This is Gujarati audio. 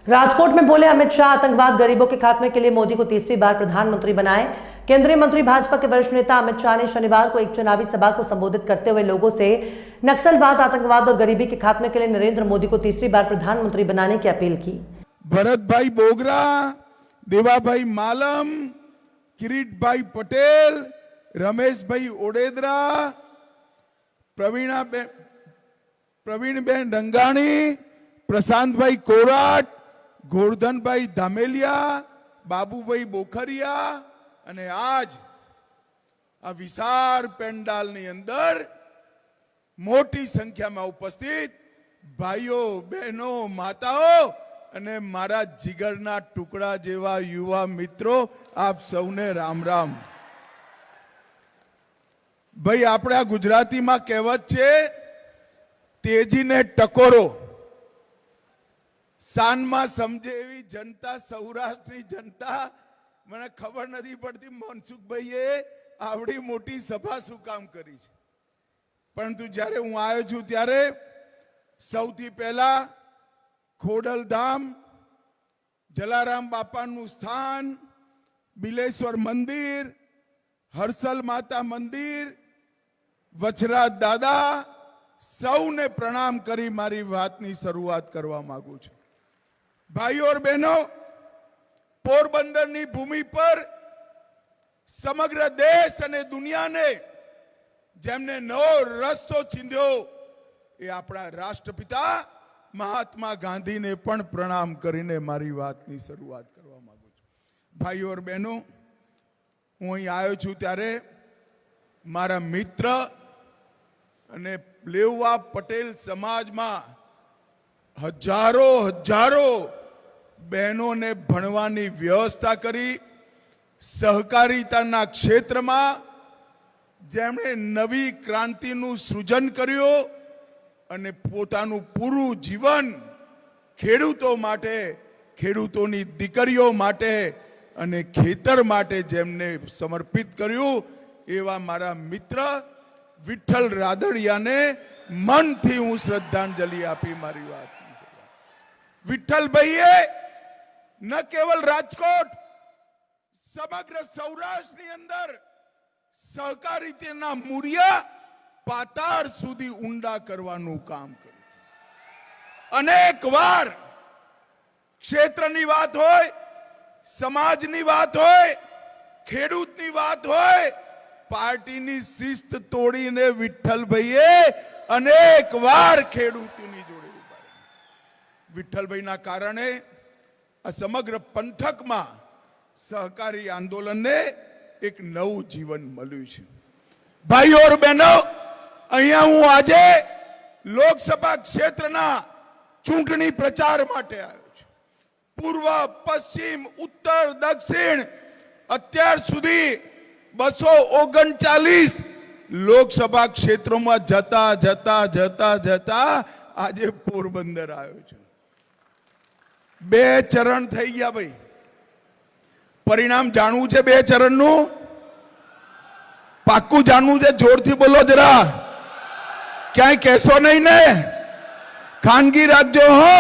राजकोट में बोले अमित शाह, आतंकवाद गरीबों के खात्मे के लिए मोदी को तीसरी बार प्रधानमंत्री बनाए। केंद्रीय मंत्री भाजपा के वरिष्ठ नेता अमित शाह ने शनिवार को एक चुनावी सभा को संबोधित करते हुए लोगों से नक्सलवाद, आतंकवाद और गरीबी के खात्मे के लिए नरेंद्र मोदी को तीसरी बार प्रधानमंत्री बनाने की अपील की। भरत भाई बोगरा, देवा भाई मालम, किरीट भाई पटेल, रमेश भाई ओडेदरा, प्रवीण बेन रंगाणी, प्रशांत भाई कोराट, गोवर्धन भाई धामेलिया, बाबू भाई बोखरिया અને આજ આ વિશાળ પેન્ડાલની અંદર મોટી સંખ્યામાં ઉપસ્થિત ભાઈઓ, બહેનો, માતાઓ અને મારા જીગરના ટુકડા જેવા યુવા મિત્રો, આપ સૌને રામ રામ। ભાઈ, આપણા ગુજરાતીમાં કહેવત છે, તેજીને ટકોરો, સાનમાં સમજે એવી જનતા, સૌરાષ્ટ્રની જનતા। મને ખબર નથી પડતી મનસુખભાઈએ આવડી મોટી સભા શું કામ કરી છે, પરંતુ જ્યારે હું આવ્યો છું ત્યારે સૌથી પહેલા ખોડલધામ, જલારામ બાપાનું સ્થાન, બિલેશ્વર મંદિર, હર્ષલ માતા મંદિર, વચરાજ દાદા, સૌને પ્રણામ કરી મારી વાતની શરૂઆત કરવા માંગુ છું। ભાઈઓ और બહેનો, પોરબંદરની ભૂમિ પર સમગ્ર દેશ અને દુનિયાને જેમને નવો રસ્તો ચીંધ્યો એ આપણા રાષ્ટ્રપિતા મહાત્મા ગાંધીને પણ પ્રણામ કરીને મારી વાતની શરૂઆત કરવા માંગુ છું। ભાઈઓ और બહેનો, હું અહીં આવ્યો છું ત્યારે મારા મિત્ર અને લેવા પટેલ સમાજમાં હજારો બહેનોને ભણવાની વ્યવસ્થા કરી, સહકારિતાના ક્ષેત્રમાં જેમણે નવી ક્રાંતિનું સૃજન કર્યું અને પોતાનું પૂરું જીવન ખેડૂતો માટે, ખેડૂતોની દીકરીઓ માટે અને ખેતર માટે જેમને સમર્પિત કર્યું એવા મારા મિત્ર વિઠ્ઠલ રાદડિયાને મનથી હું શ્રદ્ધાંજલિ આપી મારી વાત। વિઠ્ઠલભાઈએ न केवल राजकोट, समग्र सौराष्ट्र अंदर सहकारिताना मूर्या पाताळ सुधी ऊंडा करवानुं काम कर्युं। अनेक वार क्षेत्रनी वात होय, समाजनी वात होय, खेडूतनी वात होय, पार्टीनी शिस्त तोड़ीने विठ्ठलभाઈએ अनेक वार खेडूतोनी जोड़े उभा रह्या। विठ्ठलभाईना कारणे आ समग्र पंथक में सहकारी आंदोलन ने एक नव जीवन मळ्युं छे। भाईओ और बहनों, अहींया हूँ आजे लोकसभा क्षेत्रना चूंटणी प्रचार माटे आव्यो छुं। पूर्व, पश्चिम, उत्तर, दक्षिण अत्यार सुधी 239 लोकसभा क्षेत्रों में जता जता जता जता आजे पोरबंदर आव्यो छुं। 2 चरण થઈ ગયા ભાઈ। પરિણામ જાણવું છે 2 ચરણનું? પાક્કું જાણવું છે? જોરથી બોલો જરા, ક્યાંય કહેશો નહીં ને, ખાનગી રાખજો હો।